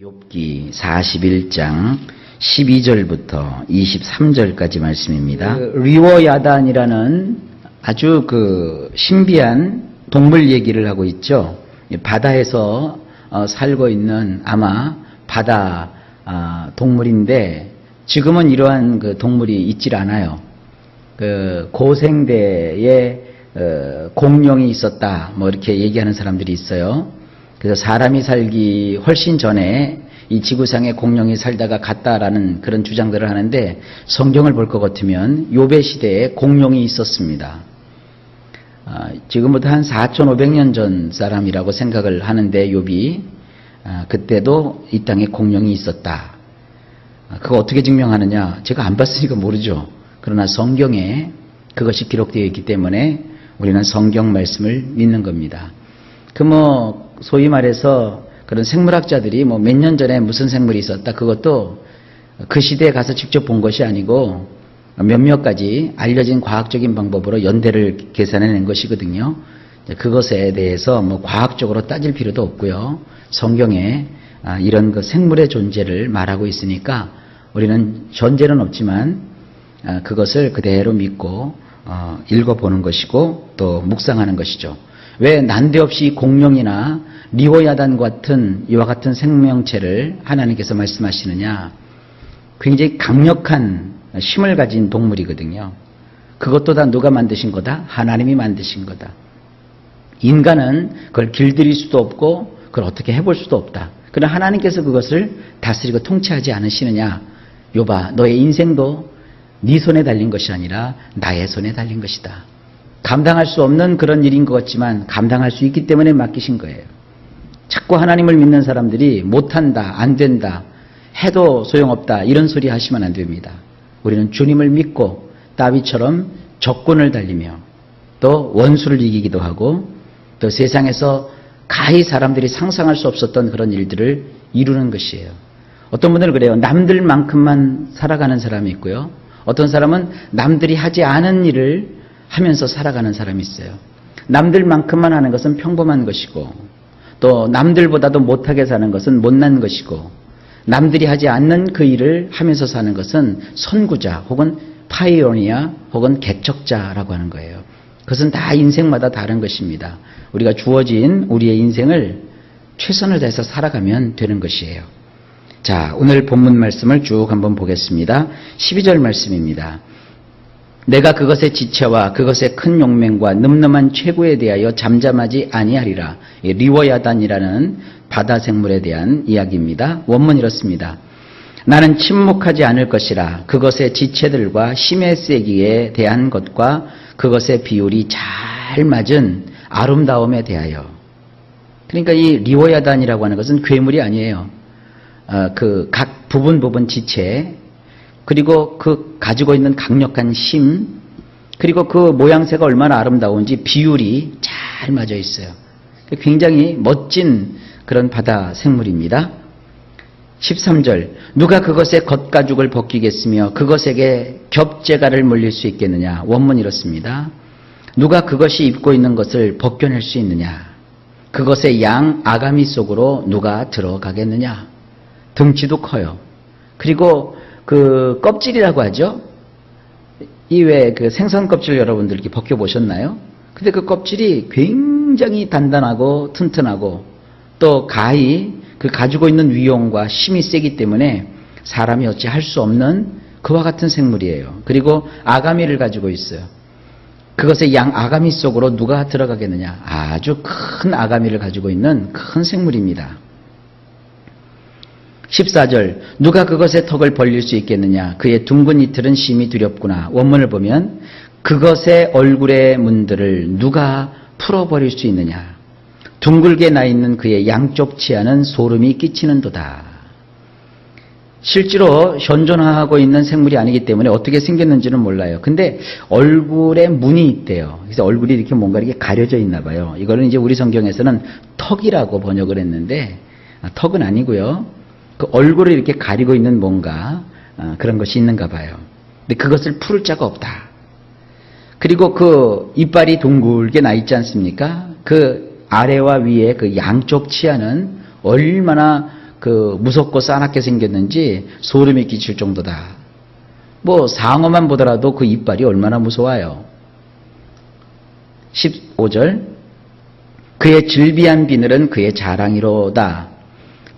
욥기 41장 12절부터 23절까지 말씀입니다. 리워야단이라는 아주 신비한 동물 얘기를 하고 있죠. 바다에서 살고 있는 아마 바다 동물인데 지금은 이러한 동물이 있질 않아요. 고생대에 공룡이 있었다 뭐 이렇게 얘기하는 사람들이 있어요. 그래서 사람이 살기 훨씬 전에 이 지구상에 공룡이 살다가 갔다라는 그런 주장들을 하는데 성경을 볼 것 같으면 욥의 시대에 공룡이 있었습니다. 지금부터 한 4,500년 전 사람이라고 생각을 하는데 욥이 그때도 이 땅에 공룡이 있었다. 그거 어떻게 증명하느냐? 제가 안 봤으니까 모르죠. 그러나 성경에 그것이 기록되어 있기 때문에 우리는 성경 말씀을 믿는 겁니다. 소위 말해서 그런 생물학자들이 몇 년 전에 무슨 생물이 있었다. 그것도 그 시대에 가서 직접 본 것이 아니고 몇몇 가지 알려진 과학적인 방법으로 연대를 계산해낸 것이거든요. 그것에 대해서 과학적으로 따질 필요도 없고요. 성경에 이런 생물의 존재를 말하고 있으니까 우리는 전제는 없지만 그것을 그대로 믿고 읽어보는 것이고 또 묵상하는 것이죠. 왜 난데없이 공룡이나 리워야단 같은 이와 같은 생명체를 하나님께서 말씀하시느냐? 굉장히 강력한 힘을 가진 동물이거든요. 그것도 다 누가 만드신 거다? 하나님이 만드신 거다. 인간은 그걸 길들일 수도 없고 그걸 어떻게 해볼 수도 없다. 그러나 하나님께서 그것을 다스리고 통치하지 않으시느냐? 욥아, 너의 인생도 네 손에 달린 것이 아니라 나의 손에 달린 것이다. 감당할 수 없는 그런 일인 것 같지만 감당할 수 있기 때문에 맡기신 거예요. 자꾸 하나님을 믿는 사람들이 못한다, 안 된다, 해도 소용없다 이런 소리 하시면 안 됩니다. 우리는 주님을 믿고 다윗처럼 적군을 달리며 또 원수를 이기기도 하고 또 세상에서 가히 사람들이 상상할 수 없었던 그런 일들을 이루는 것이에요. 어떤 분들은 그래요. 남들만큼만 살아가는 사람이 있고요. 어떤 사람은 남들이 하지 않은 일을 하면서 살아가는 사람이 있어요. 남들만큼만 하는 것은 평범한 것이고 또 남들보다도 못하게 사는 것은 못난 것이고 남들이 하지 않는 그 일을 하면서 사는 것은 선구자 혹은 파이오니아 혹은 개척자라고 하는 거예요. 그것은 다 인생마다 다른 것입니다. 우리가 주어진 우리의 인생을 최선을 다해서 살아가면 되는 것이에요. 자, 오늘 본문 말씀을 쭉 한번 보겠습니다. 12절 말씀입니다. 내가 그것의 지체와 그것의 큰 용맹과 늠름한 체구에 대하여 잠잠하지 아니하리라. 리워야단이라는 바다 생물에 대한 이야기입니다. 원문 이렇습니다. 나는 침묵하지 않을 것이라. 그것의 지체들과 힘의 세기에 대한 것과 그것의 비율이 잘 맞은 아름다움에 대하여. 그러니까 이 리워야단이라고 하는 것은 괴물이 아니에요. 각 부분 지체 그리고 그 가지고 있는 강력한 힘, 그리고 그 모양새가 얼마나 아름다운지 비율이 잘 맞아 있어요. 굉장히 멋진 그런 바다 생물입니다. 13절, 누가 그것의 겉가죽을 벗기겠으며 그것에게 겹재갈을 물릴 수 있겠느냐. 원문 이렇습니다. 누가 그것이 입고 있는 것을 벗겨낼 수 있느냐. 그것의 양 아가미 속으로 누가 들어가겠느냐. 등치도 커요. 그리고 껍질이라고 하죠. 이외에 생선 껍질 여러분들 이렇게 벗겨보셨나요? 근데 그 껍질이 굉장히 단단하고 튼튼하고 또 가히 가지고 있는 위용과 힘이 세기 때문에 사람이 어찌 할 수 없는 그와 같은 생물이에요. 그리고 아가미를 가지고 있어요. 그것의 양 아가미 속으로 누가 들어가겠느냐. 아주 큰 아가미를 가지고 있는 큰 생물입니다. 14절, 누가 그것의 턱을 벌릴 수 있겠느냐. 그의 둥근 이틀은 심히 두렵구나. 원문을 보면 그것의 얼굴의 문들을 누가 풀어버릴 수 있느냐. 둥글게 나 있는 그의 양쪽 치아는 소름이 끼치는도다. 실제로 현존하고 있는 생물이 아니기 때문에 어떻게 생겼는지는 몰라요. 근데 얼굴에 문이 있대요. 그래서 얼굴이 이렇게 뭔가 이렇게 가려져 있나 봐요. 이거는 이제 우리 성경에서는 턱이라고 번역을 했는데 턱은 아니고요. 그 얼굴을 이렇게 가리고 있는 뭔가 그런 것이 있는가 봐요. 근데 그것을 풀을 자가 없다. 그리고 그 이빨이 둥글게 나 있지 않습니까? 그 아래와 위에 그 양쪽 치아는 얼마나 무섭고 싸납게 생겼는지 소름이 끼칠 정도다. 상어만 보더라도 그 이빨이 얼마나 무서워요. 15절 그의 질비한 비늘은 그의 자랑이로다.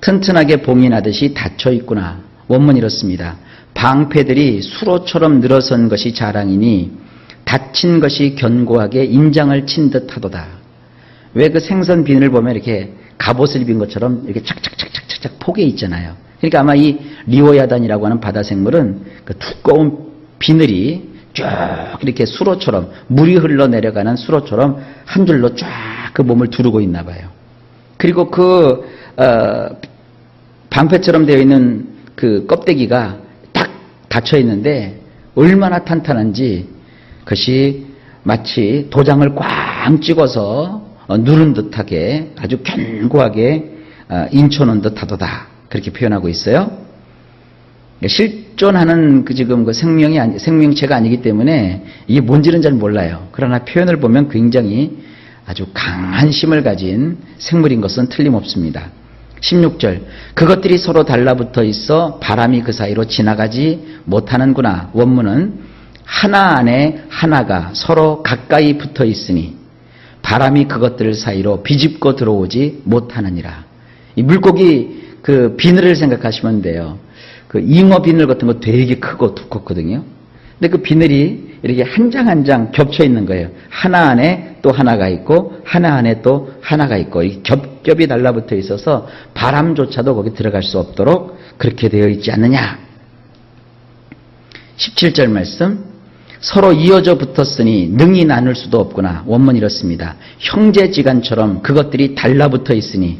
튼튼하게 봉인하듯이 닫혀 있구나. 원문 이렇습니다. 방패들이 수로처럼 늘어선 것이 자랑이니 닫힌 것이 견고하게 인장을 친 듯하도다. 왜 그 생선 비늘을 보면 이렇게 갑옷을 입은 것처럼 이렇게 착착착착착 폭에 있잖아요. 그러니까 아마 이 리오야단이라고 하는 바다 생물은 그 두꺼운 비늘이 쫙 이렇게 수로처럼 물이 흘러내려가는 수로처럼 한 줄로 쫙 그 몸을 두르고 있나 봐요. 그리고 방패처럼 되어 있는 그 껍데기가 딱 닫혀 있는데 얼마나 탄탄한지 그것이 마치 도장을 꽝 찍어서 누른 듯하게 아주 견고하게 인쳐놓은 듯하도다. 그렇게 표현하고 있어요. 실존하는 지금 생명체가 아니기 때문에 이게 뭔지는 잘 몰라요. 그러나 표현을 보면 굉장히 아주 강한 힘을 가진 생물인 것은 틀림없습니다. 16절 그것들이 서로 달라붙어 있어 바람이 그 사이로 지나가지 못하는구나. 원문은 하나 안에 하나가 서로 가까이 붙어 있으니 바람이 그것들 사이로 비집고 들어오지 못하느니라. 이 물고기 그 비늘을 생각하시면 돼요. 그 잉어 비늘 같은 거 되게 크고 두껍거든요. 근데 그 비늘이 이렇게 한 장 한 장 겹쳐 있는 거예요. 하나 안에 또 하나가 있고 하나 안에 또 하나가 있고 이 겹겹이 달라붙어 있어서 바람조차도 거기 들어갈 수 없도록 그렇게 되어 있지 않느냐. 17절 말씀 서로 이어져 붙었으니 능히 나눌 수도 없구나. 원문 이렇습니다. 형제지간처럼 그것들이 달라붙어 있으니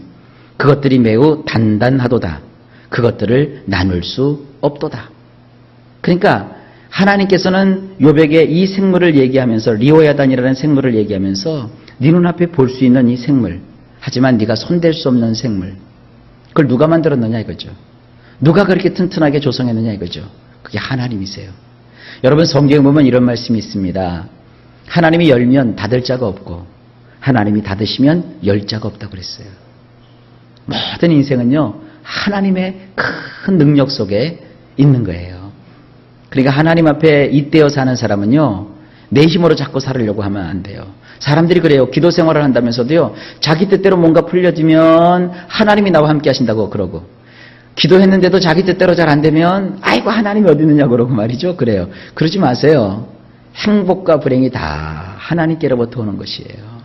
그것들이 매우 단단하도다. 그것들을 나눌 수 없도다. 그러니까 하나님께서는 욥에게 이 생물을 얘기하면서 리오야단이라는 생물을 얘기하면서 네 눈앞에 볼 수 있는 이 생물, 하지만 네가 손댈 수 없는 생물, 그걸 누가 만들었느냐 이거죠. 누가 그렇게 튼튼하게 조성했느냐 이거죠. 그게 하나님이세요. 여러분 성경에 보면 이런 말씀이 있습니다. 하나님이 열면 닫을 자가 없고 하나님이 닫으시면 열 자가 없다고 그랬어요. 모든 인생은요 하나님의 큰 능력 속에 있는 거예요. 그러니까 하나님 앞에 잇대어 사는 사람은요 내 힘으로 자꾸 살으려고 하면 안 돼요. 사람들이 그래요. 기도 생활을 한다면서도요 자기 뜻대로 뭔가 풀려지면 하나님이 나와 함께 하신다고 그러고, 기도했는데도 자기 뜻대로 잘 안 되면 아이고 하나님이 어디 있느냐고 그러고 말이죠. 그래요. 그러지 마세요. 행복과 불행이 다 하나님께로부터 오는 것이에요.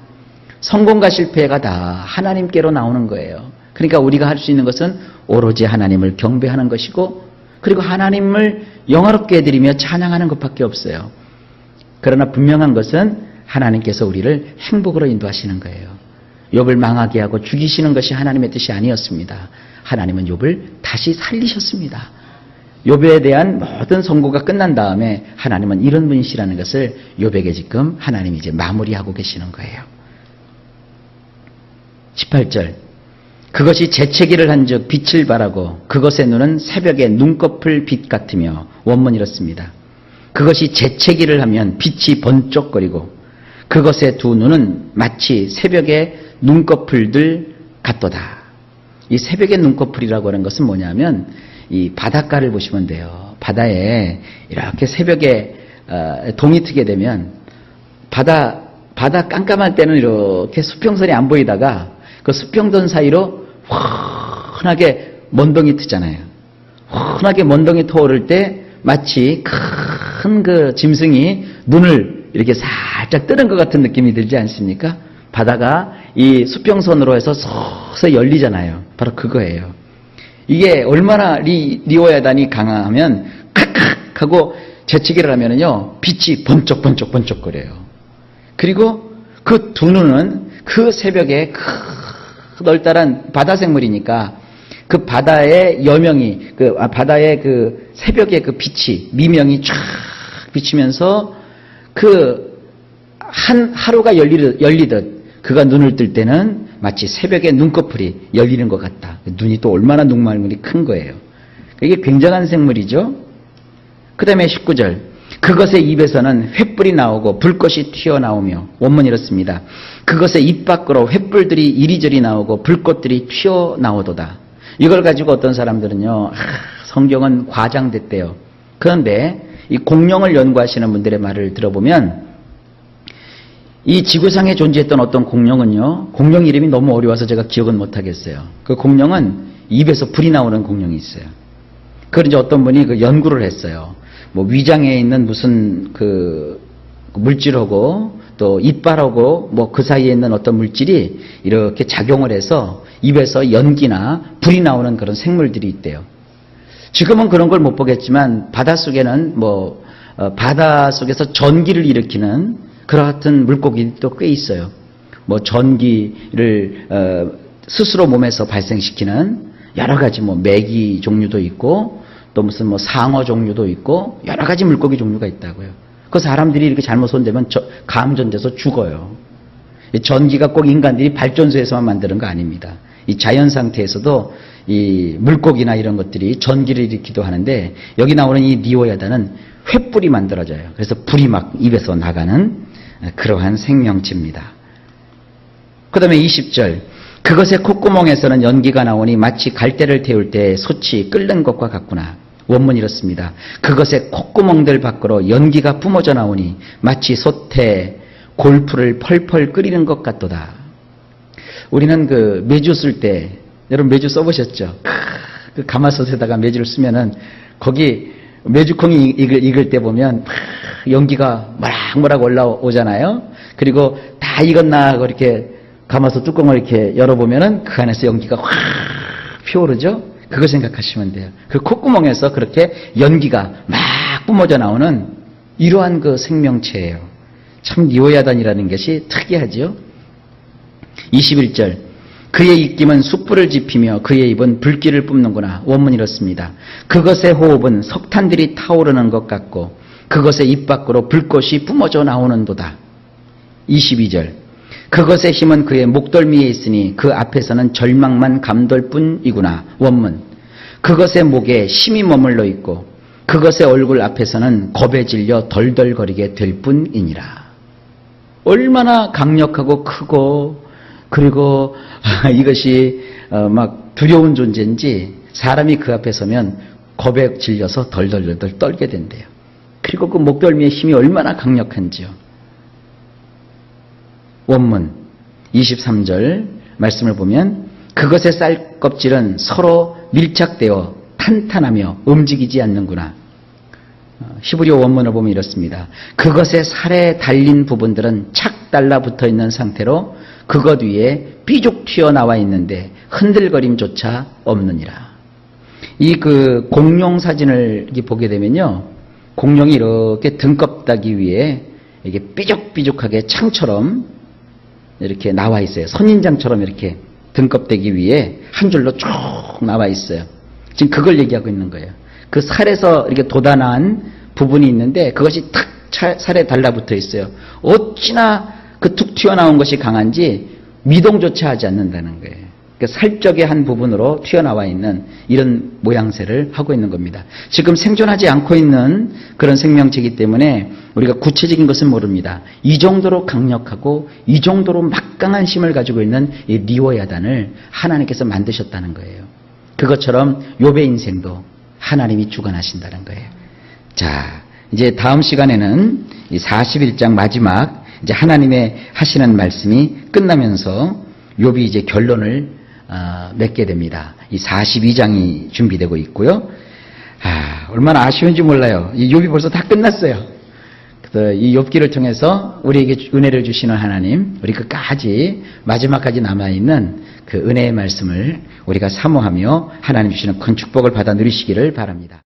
성공과 실패가 다 하나님께로 나오는 거예요. 그러니까 우리가 할 수 있는 것은 오로지 하나님을 경배하는 것이고, 그리고 하나님을 영화롭게 해드리며 찬양하는 것밖에 없어요. 그러나 분명한 것은 하나님께서 우리를 행복으로 인도하시는 거예요. 욥을 망하게 하고 죽이시는 것이 하나님의 뜻이 아니었습니다. 하나님은 욥을 다시 살리셨습니다. 욥에 대한 모든 선고가 끝난 다음에 하나님은 이런 분이시라는 것을 욥에게 지금 하나님이 이제 마무리하고 계시는 거예요. 18절 그것이 재채기를 한즉 빛을 발하고 그것의 눈은 새벽의 눈꺼풀 빛 같으며, 원문 이렇습니다. 그것이 재채기를 하면 빛이 번쩍거리고 그것의 두 눈은 마치 새벽의 눈꺼풀들 같도다. 이 새벽의 눈꺼풀이라고 하는 것은 뭐냐면 이 바닷가를 보시면 돼요. 바다에 이렇게 새벽에 동이 트게 되면 바다 깜깜할 때는 이렇게 수평선이 안 보이다가 그 수평선 사이로 환하게 먼동이 트잖아요. 환하게 먼동이 터오를 때 마치 큰 그 짐승이 눈을 이렇게 살짝 뜨는 것 같은 느낌이 들지 않습니까? 바다가 이 수평선으로 해서 서서히 열리잖아요. 바로 그거예요. 이게 얼마나 리오야단이 강하면 칵칵 하고 재치기를 하면은요 빛이 번쩍번쩍번쩍거려요. 그리고 그 두 눈은 그 새벽에 넓다란 바다 생물이니까 그 바다의 여명이 바다의 그 새벽의 그 빛이 미명이 쫙 비치면서 그 하루가 열리듯 그가 눈을 뜰 때는 마치 새벽의 눈꺼풀이 열리는 것 같다. 눈이 또 얼마나 눈망울이 큰 거예요. 이게 굉장한 생물이죠. 그 다음에 19절 그것의 입에서는 횃불이 나오고 불꽃이 튀어나오며, 원문 이렇습니다. 그것의 입 밖으로 횃불들이 이리저리 나오고 불꽃들이 튀어나오도다. 이걸 가지고 어떤 사람들은요, 성경은 과장됐대요. 그런데 이 공룡을 연구하시는 분들의 말을 들어보면 이 지구상에 존재했던 어떤 공룡은요, 공룡 이름이 너무 어려워서 제가 기억은 못하겠어요. 그 공룡은 입에서 불이 나오는 공룡이 있어요. 그걸 이제 어떤 분이 그 연구를 했어요. 뭐 위장에 있는 무슨 그 물질하고 또 이빨하고 뭐 그 사이에 있는 어떤 물질이 이렇게 작용을 해서 입에서 연기나 불이 나오는 그런 생물들이 있대요. 지금은 그런 걸 못 보겠지만 바닷속에는 바닷속에서 전기를 일으키는 그와 같은 물고기도 꽤 있어요. 뭐 전기를 스스로 몸에서 발생시키는 여러 가지 뭐 메기 종류도 있고 또 무슨 뭐 상어 종류도 있고 여러 가지 물고기 종류가 있다고요. 그 사람들이 이렇게 잘못 손대면 감전돼서 죽어요. 전기가 꼭 인간들이 발전소에서만 만드는 거 아닙니다. 이 자연 상태에서도 이 물고기나 이런 것들이 전기를 일으키기도 하는데 여기 나오는 이 니오야다는 횃불이 만들어져요. 그래서 불이 막 입에서 나가는 그러한 생명체입니다. 그 다음에 20절 그것의 콧구멍에서는 연기가 나오니 마치 갈대를 태울 때 솥이 끓는 것과 같구나. 원문이 이렇습니다. 그것의 콧구멍들 밖으로 연기가 뿜어져 나오니 마치 솥에 골프를 펄펄 끓이는 것 같도다. 우리는 그 메주 쓸 때 여러분 메주 써보셨죠? 그 가마솥에다가 메주를 쓰면은 거기 메주콩이 익을 때 보면 연기가 모락모락 올라오잖아요. 그리고 다 익었나 하고 이렇게 가마솥 뚜껑을 이렇게 열어보면은 그 안에서 연기가 확 피어오르죠? 그거 생각하시면 돼요. 그 콧구멍에서 그렇게 연기가 막 뿜어져 나오는 이러한 그 생명체예요. 참 니오야단이라는 것이 특이하죠. 21절 그의 입김은 숯불을 지피며 그의 입은 불길을 뿜는구나. 원문이 이렇습니다. 그것의 호흡은 석탄들이 타오르는 것 같고 그것의 입 밖으로 불꽃이 뿜어져 나오는도다. 22절 그것의 힘은 그의 목덜미에 있으니 그 앞에서는 절망만 감돌 뿐이구나. 원문 그것의 목에 힘이 머물러 있고 그것의 얼굴 앞에서는 겁에 질려 덜덜거리게 될 뿐이니라. 얼마나 강력하고 크고 그리고 이것이 막 두려운 존재인지 사람이 그 앞에 서면 겁에 질려서 덜덜덜 떨게 된대요. 그리고 그 목덜미의 힘이 얼마나 강력한지요. 원문 23절 말씀을 보면 그것의 쌀 껍질은 서로 밀착되어 탄탄하며 움직이지 않는구나. 히브리어 원문을 보면 이렇습니다. 그것의 살에 달린 부분들은 착 달라붙어 있는 상태로 그것 위에 삐죽 튀어나와 있는데 흔들거림조차 없느니라. 이 그 공룡 사진을 보게 되면요, 공룡이 이렇게 등껍다기 위에 이게 삐죽삐죽하게 창처럼 이렇게 나와 있어요. 선인장처럼 이렇게 등껍대기 위에 한 줄로 쭉 나와 있어요. 지금 그걸 얘기하고 있는 거예요. 그 살에서 이렇게 돋아난 부분이 있는데 그것이 탁 살에 달라붙어 있어요. 어찌나 그 툭 튀어나온 것이 강한지 미동조차 하지 않는다는 거예요. 그러니까 살적의 한 부분으로 튀어나와 있는 이런 모양새를 하고 있는 겁니다. 지금 생존하지 않고 있는 그런 생명체이기 때문에 우리가 구체적인 것은 모릅니다. 이 정도로 강력하고 이 정도로 막강한 힘을 가지고 있는 이 니오야단을 하나님께서 만드셨다는 거예요. 그것처럼 욥의 인생도 하나님이 주관하신다는 거예요. 자, 이제 다음 시간에는 이 41장 마지막 이제 하나님의 하시는 말씀이 끝나면서 욥이 이제 결론을 맺게 됩니다. 이 42장이 준비되고 있고요. 얼마나 아쉬운지 몰라요. 이 욥이 벌써 다 끝났어요. 그래서 이 욥기를 통해서 우리에게 은혜를 주시는 하나님, 우리 끝까지 마지막까지 남아있는 그 은혜의 말씀을 우리가 사모하며 하나님 주시는 큰 축복을 받아 누리시기를 바랍니다.